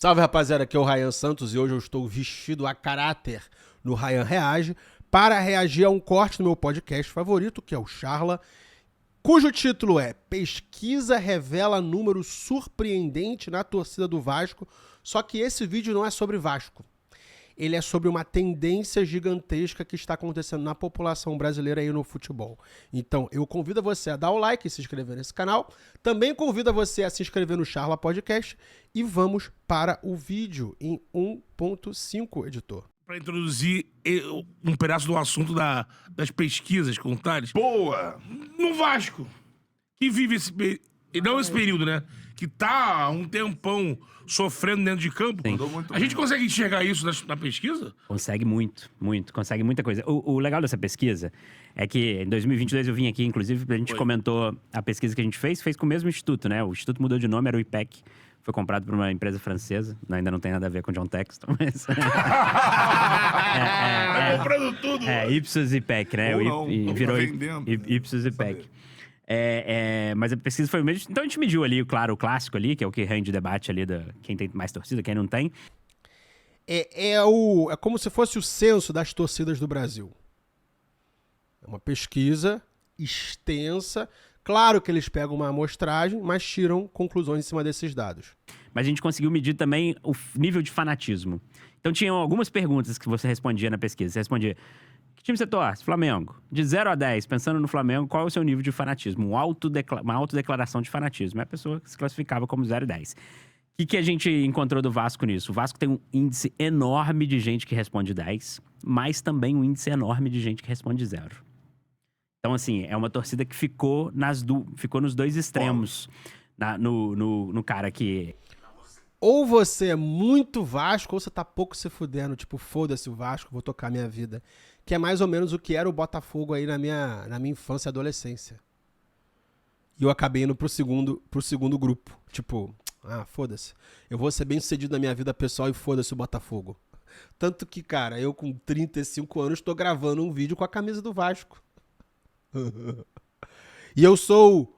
Salve, rapaziada, aqui é o Ryan Santos e hoje eu estou vestido a caráter no Ryan Reage para reagir a um corte no meu podcast favorito, que é o Charla, cujo título é Pesquisa revela número surpreendente na torcida do Vasco, só que esse vídeo não é sobre Vasco. Ele é sobre uma tendência gigantesca que está acontecendo na população brasileira aí no futebol. Então, eu convido você a dar o like e se inscrever nesse canal. Também convido você a se inscrever no Charla Podcast. E vamos para o vídeo em 1.5, editor. Para introduzir um pedaço do assunto das pesquisas com o Thales. Boa! No Vasco, que vive esse período, né? Que tá há um tempão sofrendo dentro de campo. A gente consegue enxergar isso na pesquisa? Consegue muito, consegue muita coisa. O legal dessa pesquisa é que em 2022 eu vim aqui, inclusive, a gente comentou a pesquisa que a gente fez com o mesmo instituto, né? O instituto mudou de nome, era o IPEC. Foi comprado por uma empresa francesa. Ainda não tem nada a ver com John Texton, mas... Tá comprando tudo. Ipsos IPEC, né? Virou vendendo. Ipsos IPEC. Mas a pesquisa foi o mesmo. Então a gente mediu ali, claro, o clássico ali, que é o que rende debate ali da quem tem mais torcida, quem não tem. É como se fosse o censo das torcidas do Brasil. É uma pesquisa extensa. Claro que eles pegam uma amostragem, mas tiram conclusões em cima desses dados. Mas a gente conseguiu medir também o nível de fanatismo. Então tinham algumas perguntas que você respondia na pesquisa. Você respondia: que time você torce? Flamengo. De 0 a 10, pensando no Flamengo, qual é o seu nível de fanatismo? Uma autodeclaração de fanatismo. É a pessoa que se classificava como 0 a 10. O que a gente encontrou do Vasco nisso? O Vasco tem um índice enorme de gente que responde 10, mas também um índice enorme de gente que responde 0. Então, assim, é uma torcida que ficou nos dois extremos. No cara que... Ou você é muito Vasco, ou você tá pouco se fudendo. Tipo, foda-se o Vasco, vou tocar minha vida. Que é mais ou menos o que era o Botafogo aí na minha infância e adolescência. E eu acabei indo pro segundo grupo. Tipo, foda-se. Eu vou ser bem sucedido na minha vida pessoal e foda-se o Botafogo. Tanto que, cara, eu com 35 anos tô gravando um vídeo com a camisa do Vasco. E eu sou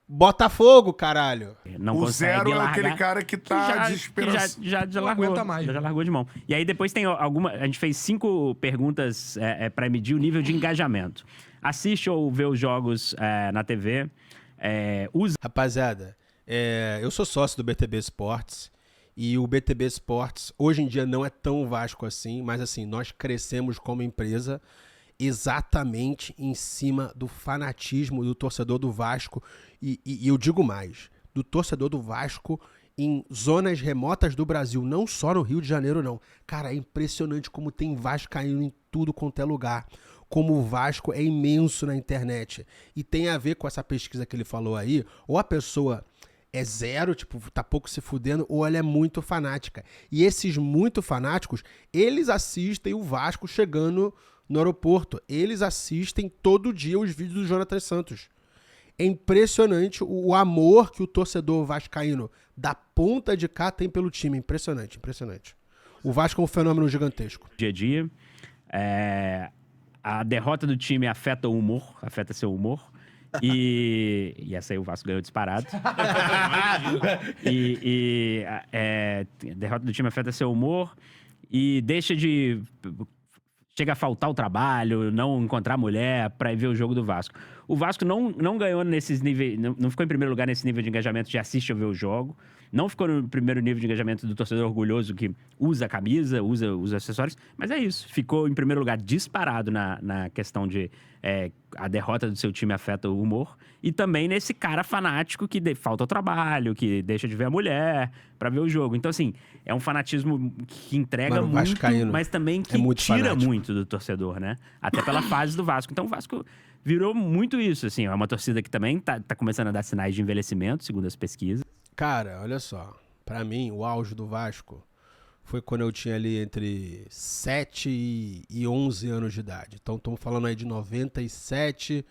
Botafogo, caralho. Não O consegue zero é largar, aquele cara que tá desesperado. já largou, aguenta mais. já largou de mão. E aí depois tem a gente fez 5 perguntas para medir o nível de engajamento. Assiste ou vê os jogos na TV. Rapaziada, eu sou sócio do BTB Esportes. E o BTB Esportes, hoje em dia, não é tão Vasco assim, mas assim, nós crescemos como empresa exatamente em cima do fanatismo do torcedor do Vasco. E eu digo mais, do torcedor do Vasco em zonas remotas do Brasil, não só no Rio de Janeiro, não. Cara, é impressionante como tem vascaíno em tudo quanto é lugar. Como o Vasco é imenso na internet. E tem a ver com essa pesquisa que ele falou aí, ou a pessoa é 0, tipo, tá pouco se fudendo, ou ela é muito fanática. E esses muito fanáticos, eles assistem o Vasco chegando no aeroporto. Eles assistem todo dia os vídeos do Jonathan Santos. É impressionante o amor que o torcedor vascaíno da ponta de cá tem pelo time. Impressionante, impressionante. O Vasco é um fenômeno gigantesco. Dia a dia. A derrota do time afeta o humor, afeta seu humor. E essa aí o Vasco ganhou disparado. A derrota do time afeta seu humor e deixa de... Chega a faltar o trabalho, não encontrar mulher pra ir ver o jogo do Vasco. O Vasco não ganhou nesses níveis, não ficou em primeiro lugar nesse nível de engajamento de assiste ou ver o jogo. Não ficou no primeiro nível de engajamento do torcedor orgulhoso que usa a camisa, usa os acessórios. Mas é isso, ficou em primeiro lugar disparado na questão de a derrota do seu time afeta o humor. E também nesse cara fanático que falta o trabalho, que deixa de ver a mulher pra ver o jogo. Então, assim, é um fanatismo que entrega muito, vascaíno mas também que muito tira fanático. muito do torcedor, né? Até pela fase do Vasco. Então, o Vasco virou muito isso, assim. É uma torcida que também tá começando a dar sinais de envelhecimento, segundo as pesquisas. Cara, olha só. Pra mim, o auge do Vasco foi quando eu tinha ali entre 7 e 11 anos de idade. Então, estamos falando aí de 97,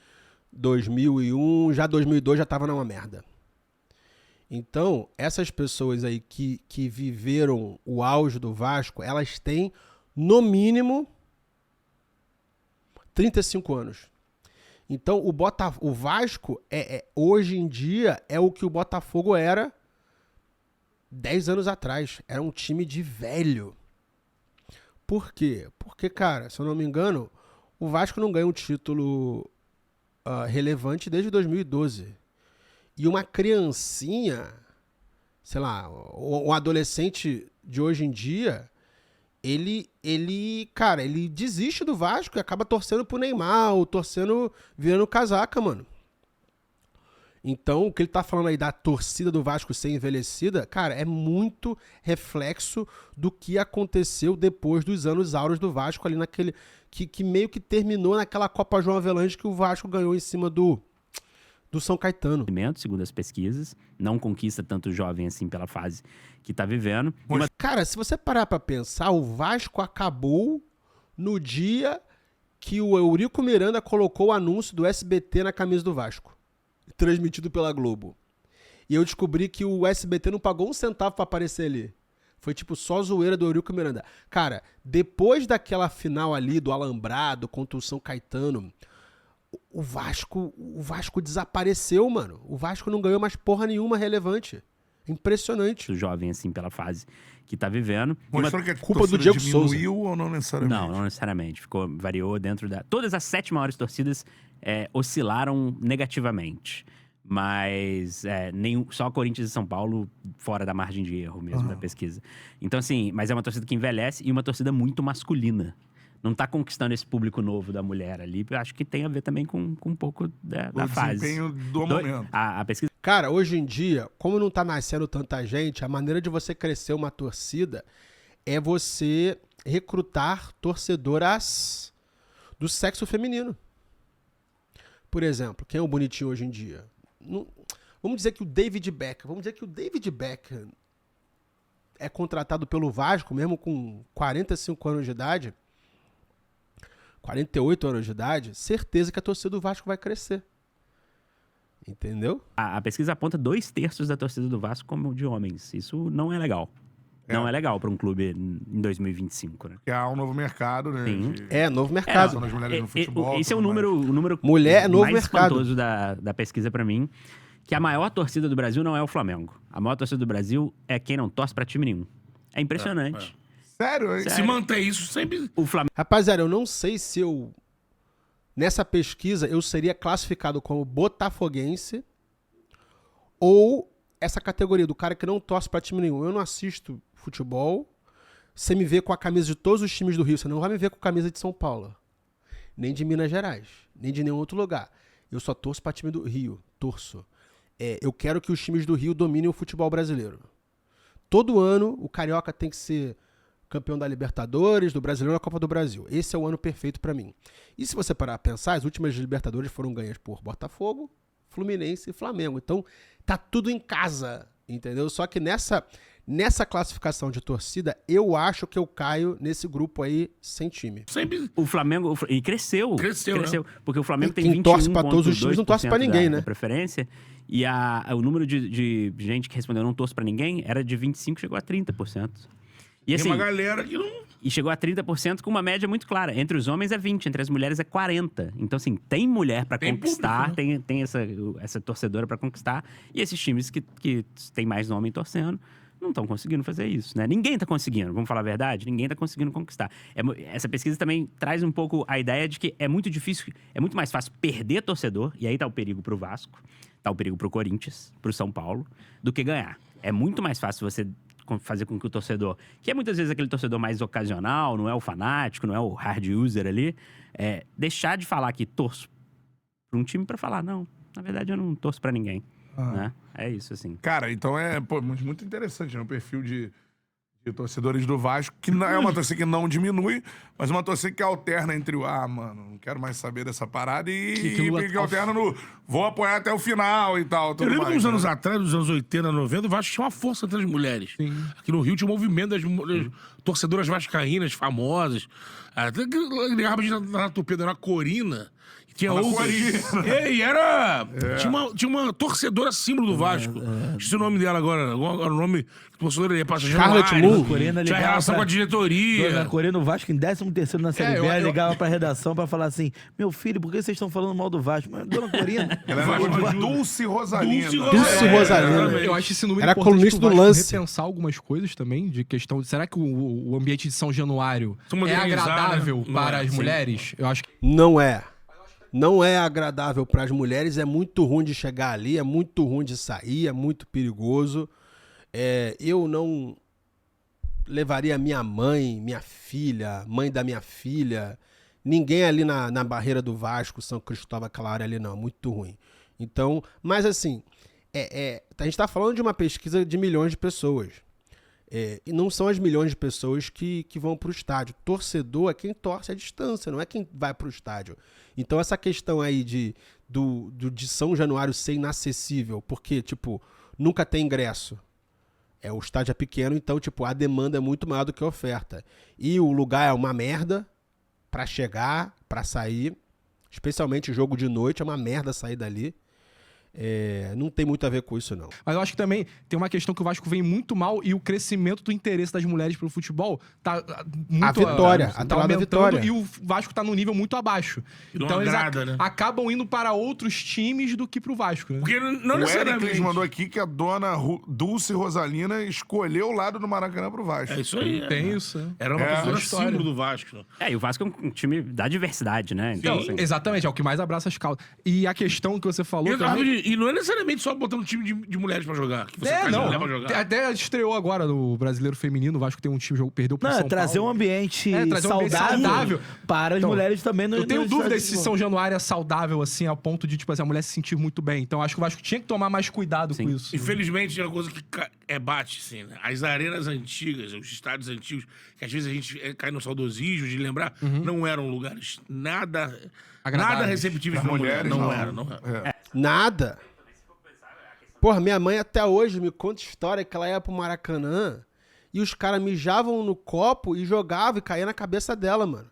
2001, já 2002 já tava numa merda. Então, essas pessoas aí que viveram o auge do Vasco, elas têm, no mínimo, 35 anos. Então, o Vasco, hoje em dia, é o que o Botafogo era 10 anos atrás. Era um time de velho. Por quê? Porque, cara, se eu não me engano, o Vasco não ganha um título relevante desde 2012. E uma criancinha, sei lá, um adolescente de hoje em dia, ele desiste do Vasco e acaba torcendo pro Neymar, ou virando casaca, mano. Então, o que ele tá falando aí da torcida do Vasco ser envelhecida, cara, é muito reflexo do que aconteceu depois dos anos áureos do Vasco ali naquele... Que meio que terminou naquela Copa João Avelange que o Vasco ganhou em cima do São Caetano. Segundo as pesquisas, não conquista tanto jovem assim pela fase que tá vivendo. Cara, se você parar pra pensar, o Vasco acabou no dia que o Eurico Miranda colocou o anúncio do SBT na camisa do Vasco, transmitido pela Globo. E eu descobri que o SBT não pagou um centavo pra aparecer ali. Foi tipo só zoeira do Eurico Miranda. Cara, depois daquela final ali do Alambrado contra o São Caetano, o Vasco desapareceu, mano. O Vasco não ganhou mais porra nenhuma relevante. Impressionante. Jovem assim pela fase que tá vivendo. Mostrou que a culpa do Diego Souza. Diminuiu ou não necessariamente? Não necessariamente. Variou dentro da... Todas as 7 maiores torcidas oscilaram negativamente. Mas só Corinthians e São Paulo fora da margem de erro mesmo da pesquisa. Então, assim, mas é uma torcida que envelhece e uma torcida muito masculina. Não tá conquistando esse público novo da mulher ali. Eu acho que tem a ver também com um pouco da fase. O desempenho do momento. A pesquisa... Cara, hoje em dia, como não tá nascendo tanta gente, a maneira de você crescer uma torcida é você recrutar torcedoras do sexo feminino. Por exemplo, quem é o bonitinho hoje em dia? Vamos dizer que o David Beckham é contratado pelo Vasco, mesmo com 45 anos de idade, 48 anos de idade, certeza que a torcida do Vasco vai crescer. Entendeu? A pesquisa aponta 2/3 da torcida do Vasco como de homens. Isso não é legal. Não é legal para um clube em 2025, né? Que há um novo mercado, né? Sim. Novo mercado. São as mulheres no futebol. Esse é o número Mulher é novo mais mercado. espantoso da pesquisa para mim. Que a maior torcida do Brasil não é o Flamengo. A maior torcida do Brasil é quem não torce pra time nenhum. É impressionante. Sério? Se manter isso sempre... O Flamengo... Rapaziada, eu não sei se nessa pesquisa eu seria classificado como botafoguense ou essa categoria do cara que não torce pra time nenhum. Eu não assisto futebol. Você me vê com a camisa de todos os times do Rio. Você não vai me ver com a camisa de São Paulo. Nem de Minas Gerais. Nem de nenhum outro lugar. Eu só torço pra time do Rio. Torço. Eu quero que os times do Rio dominem o futebol brasileiro. Todo ano, o Carioca tem que ser campeão da Libertadores, do Brasileiro na Copa do Brasil. Esse é o ano perfeito pra mim. E se você parar a pensar, as últimas Libertadores foram ganhas por Botafogo, Fluminense e Flamengo. Então, tá tudo em casa, entendeu? Só que nessa classificação de torcida, eu acho que eu caio nesse grupo aí sem time. Sempre... O Flamengo... E cresceu. Né? Porque o Flamengo tem quem 21,2% torce pra todos os times não torce pra ninguém, né? da preferência. E o número de gente que respondeu não torço pra ninguém era de 25%, chegou a 30%. E assim, tem uma galera que não... E chegou a 30% com uma média muito clara. Entre os homens é 20%, entre as mulheres é 40%. Então, assim, tem mulher pra conquistar, público, né? tem essa torcedora pra conquistar. E esses times que tem mais homem torcendo não estão conseguindo fazer isso, né? Ninguém tá conseguindo, vamos falar a verdade? Ninguém tá conseguindo conquistar. Essa pesquisa também traz um pouco a ideia de que é muito difícil, é muito mais fácil perder torcedor, e aí tá o perigo pro Vasco, tá o perigo pro Corinthians, pro São Paulo, do que ganhar. É muito mais fácil você fazer com que o torcedor, que é muitas vezes aquele torcedor mais ocasional, não é o fanático, não é o hard user ali, deixar de falar que torço pra um time pra falar, não, na verdade eu não torço pra ninguém. Né? É isso, assim. Cara, então muito interessante, né? O perfil de torcedores do Vasco, que não é uma torcida que não diminui, mas uma torcida que alterna entre mano, não quero mais saber dessa parada que alterna no vou apoiar até o final e tal. Eu lembro que uns anos né? atrás, nos anos 80, 90, o Vasco tinha uma força entre as mulheres. Sim. Aqui no Rio tinha um movimento das torcedoras vascaínas famosas. Ligava a gente na Tupê, era a Corina. Tinha outras. E era. Tinha uma torcedora símbolo do Vasco. Esqueci o nome dela agora. O nome. Torcedora ia passar Scarlett Moon. Tinha relação com a diretoria. Dona Corina, o Vasco em 13º na Série B, ela ligava pra redação pra falar assim: meu filho, por que vocês estão falando mal do Vasco? Mas, Dona Corina. Ela era Dulce Rosalina. Dulce Rosalina. Eu acho esse número Era importante colunista pro do Vasco Lance. repensar algumas coisas também, de questão... Será que o ambiente de São Januário São é modernizados, agradável né? para Não é, as sim. mulheres? Eu acho que... Não é. Não é agradável para as mulheres, é muito ruim de chegar ali, é muito ruim de sair, é muito perigoso. Eu não levaria minha mãe, minha filha, mãe da minha filha, ninguém ali na barreira do Vasco, São Cristóvão, aquela área ali não, muito ruim. Então, mas assim, a gente está falando de uma pesquisa de milhões de pessoas. E não são as milhões de pessoas que vão para o estádio. Torcedor é quem torce à distância, não é quem vai para o estádio. Então essa questão aí de São Januário ser inacessível, porque, tipo, nunca tem ingresso. O estádio é pequeno, então, tipo, a demanda é muito maior do que a oferta. E o lugar é uma merda para chegar, para sair. Especialmente jogo de noite, é uma merda sair dali. Não tem muito a ver com isso, não. Mas eu acho que também tem uma questão que o Vasco vem muito mal e o crescimento do interesse das mulheres pelo futebol tá muito... A vitória, tá atrelada à aumentando vitória. e o Vasco tá num nível muito abaixo. E não Então eles agrada, né? acabam indo para outros times do que pro Vasco, né? Porque não O necessariamente. Éricles mandou aqui que a dona Dulce Rosalina escolheu o lado do Maracanã pro Vasco. É isso aí. Tem isso, né? Era uma torcedora história. símbolo do Vasco. E o Vasco é um time da diversidade, né? Então, Então, exatamente, é o que mais abraça as causas. E a questão que você falou também... E não é necessariamente só botando um time de mulheres pra jogar. Que você traz mulher pra jogar. Até estreou agora no Brasileiro Feminino, o Vasco tem um time que perdeu pro Não, São trazer Paulo. um ambiente trazer um ambiente saudável, saudável. para as Então, mulheres também. Eu tenho dúvida se são São Januário é saudável, assim, ao ponto de, tipo assim, a mulher se sentir muito bem. Então, acho que o Vasco tinha que tomar mais cuidado com isso. Infelizmente, é uma coisa que bate, assim, né? As arenas antigas, os estádios antigos, que às vezes a gente cai no saudosismo de lembrar, não eram lugares nada receptivos Pra pra mulher. mulheres, Não era. Nada. Porra, minha mãe até hoje me conta história que ela ia pro Maracanã e os caras mijavam no copo e jogavam e caía na cabeça dela, mano.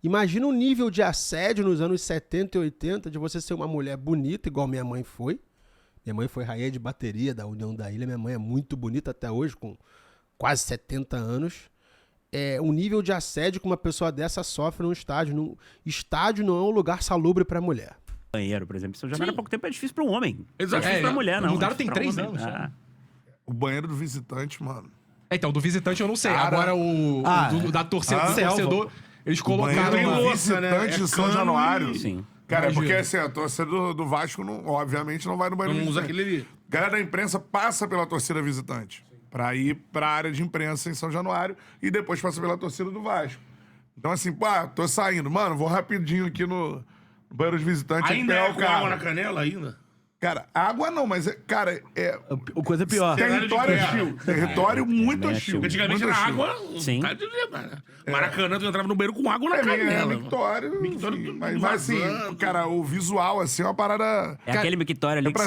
Imagina o nível de assédio nos anos 70 e 80 de você ser uma mulher bonita, igual minha mãe foi. Minha mãe foi rainha de bateria da União da Ilha. Minha mãe é muito bonita até hoje, com quase 70 anos. O nível de assédio que uma pessoa dessa sofre num estádio. Estádio não é um lugar salubre pra mulher. Banheiro, por exemplo. São Januário há pouco tempo é difícil para um homem. Exato. É difícil pra mulher, não. mudaram É tem difícil 3 pra um anos, homem. né? O banheiro do visitante, mano. Então, do visitante eu não sei. Cara. Agora da torcida, do Selva. torcedor, eles O colocaram... banheiro do louça, né? visitante de São Cano Januário. Sim. Cara, Imagina. porque assim, a torcida do Vasco, obviamente, não vai no banheiro Não do usa visitante. aquele ali. A galera da imprensa passa pela torcida visitante pra ir pra área de imprensa em São Januário e depois passa pela torcida do Vasco. Então, assim, tô saindo. Mano, vou rapidinho aqui no banheiro de visitante. Ainda pegar é o com carro. água na canela, ainda? Cara, água não, mas, O coisa pior. território de guerra. hostil. Território muito bem hostil. Antigamente muito era hostil. água. Sim. Maracanã, tu entrava no banheiro com água na canela. mictório. Mictório Enfim, tudo mas assim, vazando. cara, o visual, assim, é uma parada. É aquele mictório ali é que pra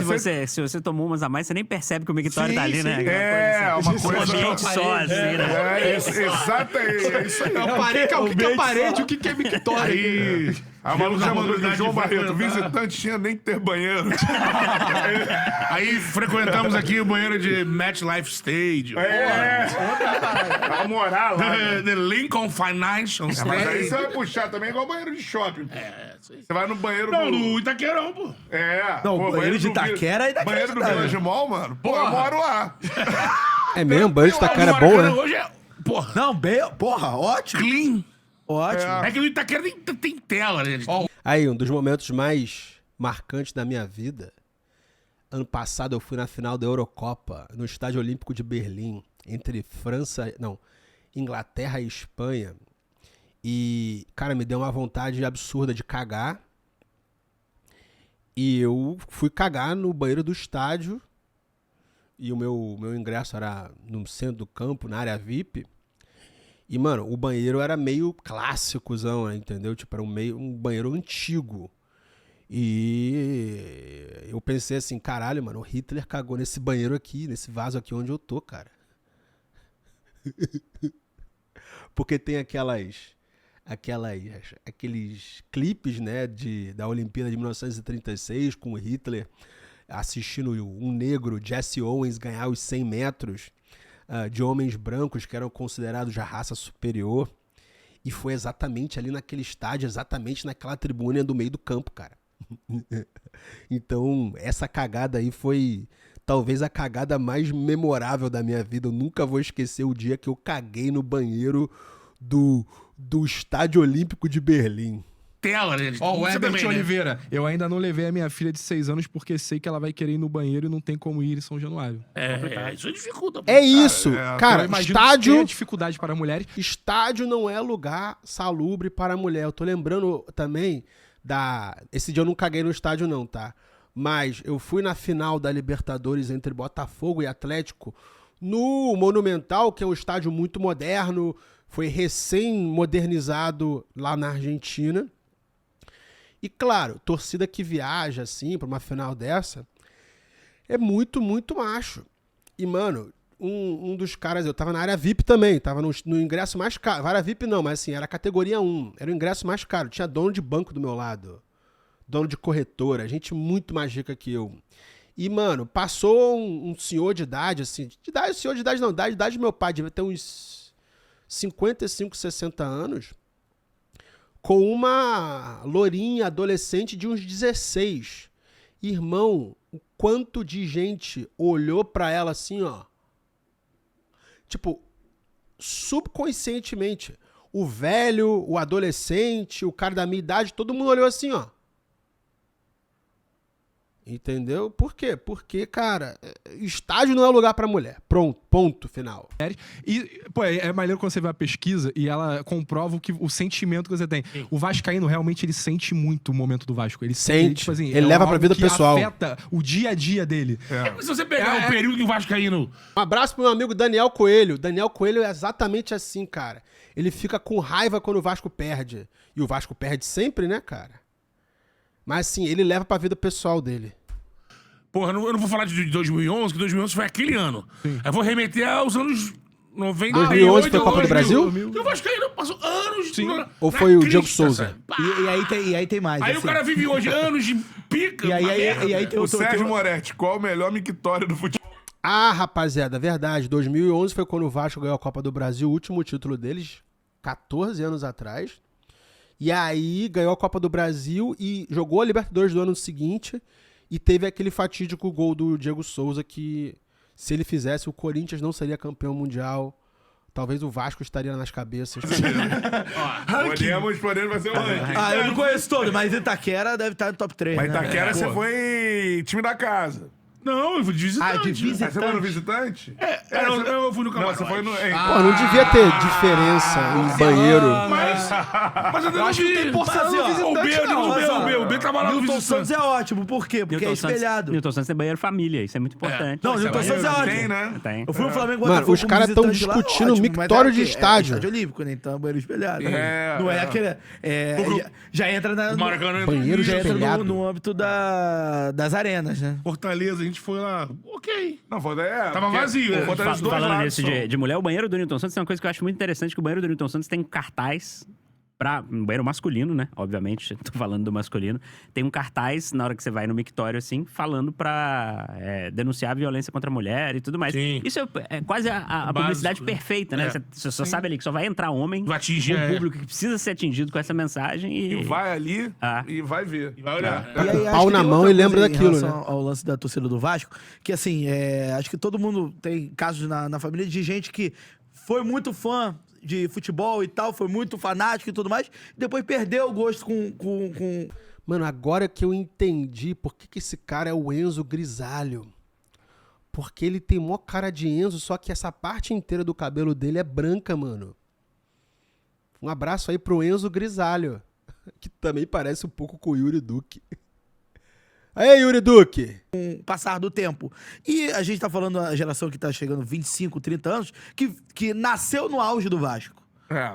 se você tomou umas a mais, você nem percebe que o mictório tá ali, né? Aquela É, coisa uma assim. coisa. Um ambiente só, assim, né? Exato, é isso aí. O que é parede, o que é mictório? Aí, a Malu já mandou aqui, João Barreto, frequentar. visitante tinha nem que ter banheiro. Aí frequentamos aqui o banheiro de MetLife Stadium. A moral lá. The Lincoln Financial Mas Stadium. aí você vai puxar também igual banheiro de shopping. Pô. Isso aí. Você vai no banheiro Não, do... no Itaquerão, pô. Não, pô, banheiro de do Vi- Itaquera é Banheiro do inacreditável. Village Mall, mano. Pô, eu moro lá. É mesmo? Banheiro de Itaquera é bom, Maracanã né? hoje é, porra, Não, porra, ótimo. clean. Ótimo. É que no Itaquera tem tela, né? Aí, um dos momentos mais marcantes da minha vida. Ano passado eu fui na final da Eurocopa, no Estádio Olímpico de Berlim, entre Inglaterra e Espanha. E, cara, me deu uma vontade absurda de cagar. E eu fui cagar no banheiro do estádio. E o meu ingresso era no centro do campo, na área VIP. E, mano, o banheiro era meio clássicozão, né, entendeu? Tipo, era um banheiro antigo. E eu pensei assim, caralho, mano, o Hitler cagou nesse banheiro aqui, nesse vaso aqui onde eu tô, cara. Porque tem aqueles clipes, né, da Olimpíada de 1936, com o Hitler assistindo um negro, Jesse Owens, ganhar os 100 metros de homens brancos que eram considerados a raça superior. E foi exatamente ali naquele estádio, exatamente naquela tribuna do meio do campo, cara. Então, essa cagada aí foi talvez a cagada mais memorável da minha vida. Eu nunca vou esquecer o dia que eu caguei no banheiro do Estádio Olímpico de Berlim. Tela, né? Ó, o Você Herbert também, né? Oliveira. Eu ainda não levei a minha filha de 6 anos porque sei que ela vai querer ir no banheiro e não tem como ir em São Januário. Isso dificulta. É isso, cara, Eu imagino que estádio... tenha dificuldade para mulheres. Estádio não é lugar salubre para mulher. Eu tô lembrando também esse dia eu não caguei no estádio não, tá? Mas eu fui na final da Libertadores entre Botafogo e Atlético no Monumental, que é um estádio muito moderno, foi recém-modernizado lá na Argentina. E claro, torcida que viaja assim pra uma final dessa é muito, muito macho. E, mano, um dos caras, eu tava na área VIP também, tava no ingresso mais caro. Área VIP não, mas assim, era categoria 1, era o ingresso mais caro. Tinha dono de banco do meu lado, dono de corretora, gente muito mais rica que eu. E, mano, passou um senhor de idade, assim, senhor de idade não, da idade do meu pai, devia ter uns 55, 60 anos, com uma lourinha adolescente de uns 16. Irmão, o quanto de gente olhou pra ela assim, ó. Tipo, subconscientemente. O velho, o adolescente, o cara da minha idade, todo mundo olhou assim, ó. Entendeu? Por quê? Porque, cara, estádio não é lugar pra mulher. Pronto, ponto final. E, pô, é maneiro quando você vê a pesquisa e ela comprova o sentimento que você tem. O vascaíno realmente ele sente muito o momento do Vasco. Ele Sente. Tipo assim, Ele leva pra algo vida que pessoal. afeta o dia a dia dele. Se você pegar o período que o Vascaíno... Um abraço pro meu amigo Daniel Coelho. Daniel Coelho é exatamente assim, cara. Ele fica com raiva quando o Vasco perde. E o Vasco perde sempre, né, cara? Mas assim, ele leva pra vida pessoal dele. Porra, eu não vou falar de 2011, que 2011 foi aquele ano. Sim. Eu vou remeter aos anos 90. 2011 foi a Copa do Brasil? E o Vascaíno passou anos... Ou foi o Diego Souza? E aí tem mais. Aí assim. o cara vive hoje anos de pica. E aí tem O Sérgio Moretti, qual o melhor mictório do futebol? Ah, rapaziada, verdade. 2011 foi quando o Vasco ganhou a Copa do Brasil, o último título deles, 14 anos atrás. E aí ganhou a Copa do Brasil e jogou a Libertadores do ano seguinte e teve aquele fatídico gol do Diego Souza que, se ele fizesse, o Corinthians não seria campeão mundial. Talvez o Vasco estaria nas cabeças. Podemos fazer um ranking. Eu não conheço todo, mas Itaquera deve estar no top 3. Mas né? Itaquera você foi time da casa. Não, eu fui de visitante. De visitante. Mas você foi no visitante? Eu fui no Não, camarote. você foi no... Pô, não devia ter diferença em banheiro. Mas eu não vi. O B tava lá no Newton visitante. Santos é ótimo. Por quê? Porque é espelhado. Newton Santos tem banheiro família, isso é muito importante. Não, Newton Santos é ótimo. Tem, né? Tem. Eu fui no Flamengo Mano, Botafogo os como caras estão visitante lá, discutindo ótimo, mictório mas de é estádio. estádio olímpico, né? Então, banheiro espelhado. É, Não é aquele... já entra na... Maracanã, Banheiro Já entra espelhado. no âmbito das arenas, né? Fortaleza, a gente foi lá. Ok. Não, foi... Tava vazio, né? Fortaleza dois Falando lados nisso só. de mulher, o banheiro do Newton Santos tem uma coisa que eu acho muito interessante, que o banheiro do Newton Santos tem cartaz pra... Um banheiro masculino, né? Obviamente, tô falando do masculino. Tem um cartaz, na hora que você vai no mictório, assim, falando pra denunciar a violência contra a mulher e tudo mais. Sim. Isso é quase a publicidade né? perfeita, né? Você só sabe ali que só vai entrar homem, Vai atingir, um público que precisa ser atingido com essa mensagem E vai ali e vai ver. E vai olhar. E aí, acho Pau que na tem mão outra e lembra coisa em daquilo, relação ao lance da torcida do Vasco, que assim, acho que todo mundo tem casos na família de gente que foi muito fã de futebol e tal, foi muito fanático e tudo mais, e depois perdeu o gosto com... Mano, agora que eu entendi por que esse cara é o Enzo Grisalho. Porque ele tem mó cara de Enzo, só que essa parte inteira do cabelo dele é branca, mano. Um abraço aí pro Enzo Grisalho, que também parece um pouco com o Yuri Duque. Aí, Yuri Duque! passar do tempo. E a gente tá falando da geração que tá chegando 25, 30 anos, que nasceu no auge do Vasco.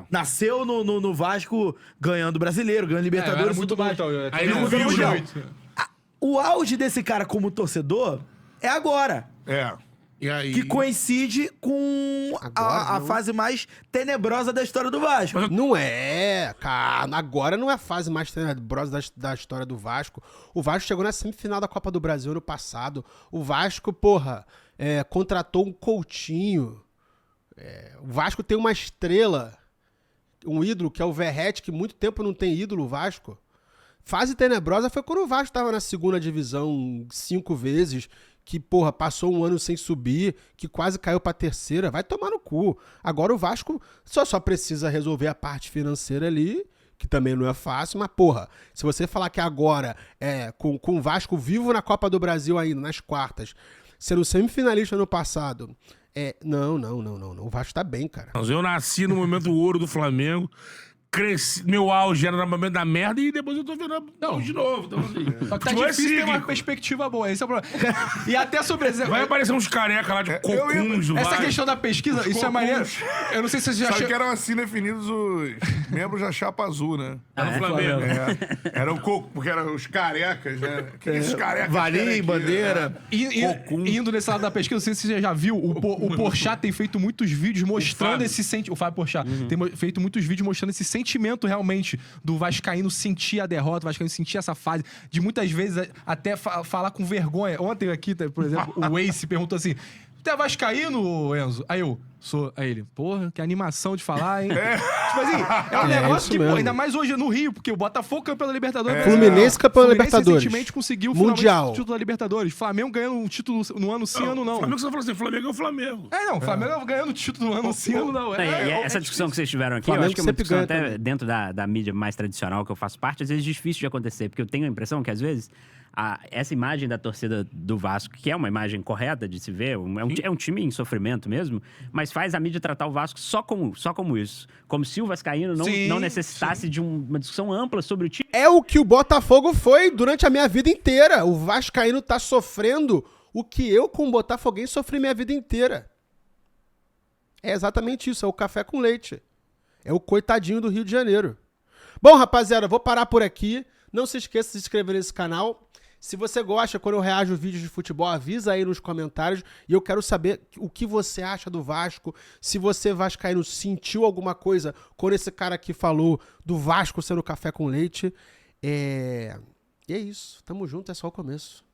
Nasceu no Vasco ganhando brasileiro, ganhando Libertadores e tudo mais. Aí não viu, Mundial. O auge desse cara como torcedor é agora. E aí... que coincide com a fase mais tenebrosa da história do Vasco. Não é, cara. Agora não é a fase mais tenebrosa da história do Vasco. O Vasco chegou na semifinal da Copa do Brasil ano passado. O Vasco, porra, contratou um Coutinho. O Vasco tem uma estrela, um ídolo, que é o Verratti, que muito tempo não tem ídolo, o Vasco. Fase tenebrosa foi quando o Vasco tava na segunda divisão 5 vezes, que, porra, passou um ano sem subir, que quase caiu pra terceira. Vai tomar no cu. Agora o Vasco só precisa resolver a parte financeira ali, que também não é fácil, mas, porra, se você falar que agora, com o Vasco vivo na Copa do Brasil ainda, nas quartas, sendo semifinalista no passado... Não. O Vasco tá bem, cara. Eu nasci no momento ouro do Flamengo. Cresci, meu auge era no momento da merda e depois eu tô vendo de novo. Então, assim, Só que tá difícil ter uma perspectiva boa. Esse é o problema. E até sobre... Vai aparecer uns careca lá de cocuns do Essa Vasco. questão da pesquisa, isso é maneiro. Eu não sei se você já... Sabe que eram assim definidos os membros da chapa azul, né? Tá no Flamengo. Era o coco, porque eram os carecas, né? Que esses carecas Valim, bandeira. Indo nesse lado da pesquisa, não sei se você já viu, o Porchat tem feito muitos vídeos mostrando esse sentimento. O Fábio Porchat tem feito muitos vídeos mostrando esse sentimento realmente do vascaíno sentir a derrota, o vascaíno sentir essa fase, de muitas vezes até falar com vergonha. Ontem aqui, por exemplo, o Ace perguntou assim: tu é vascaíno, Enzo? Aí eu, sou. Aí ele, porra, que animação de falar, hein? Tipo assim, é um negócio que, pô, ainda mais hoje no Rio, porque o Botafogo campeão da Libertadores. Fluminense campeão da Libertadores. Recentemente conseguiu Mundial. o título da Libertadores. Flamengo ganhando um título no ano sim, ano não. Flamengo só falou assim, Flamengo é o Flamengo. Flamengo ganhando o título no ano sim, ano não. Essa discussão que vocês tiveram aqui, eu Flamengo acho que é uma sempre discussão ganha até também. dentro da mídia mais tradicional que eu faço parte, às vezes é difícil de acontecer, porque eu tenho a impressão que, às vezes, essa imagem da torcida do Vasco, que é uma imagem correta de se ver, é um time em sofrimento mesmo, mas faz a mídia tratar o Vasco só como isso. Como se o vascaíno não necessitasse de uma discussão ampla sobre o time. É o que o Botafogo foi durante a minha vida inteira. O vascaíno tá sofrendo o que eu, como botafoguense, sofri minha vida inteira. É exatamente isso, é o café com leite. É o coitadinho do Rio de Janeiro. Bom, rapaziada, vou parar por aqui. Não se esqueça de se inscrever nesse canal. Se você gosta, quando eu reajo vídeos de futebol, avisa aí nos comentários. E eu quero saber o que você acha do Vasco. Se você, vascaíno, sentiu alguma coisa quando esse cara aqui falou do Vasco sendo café com leite. E é isso. Tamo junto, é só o começo.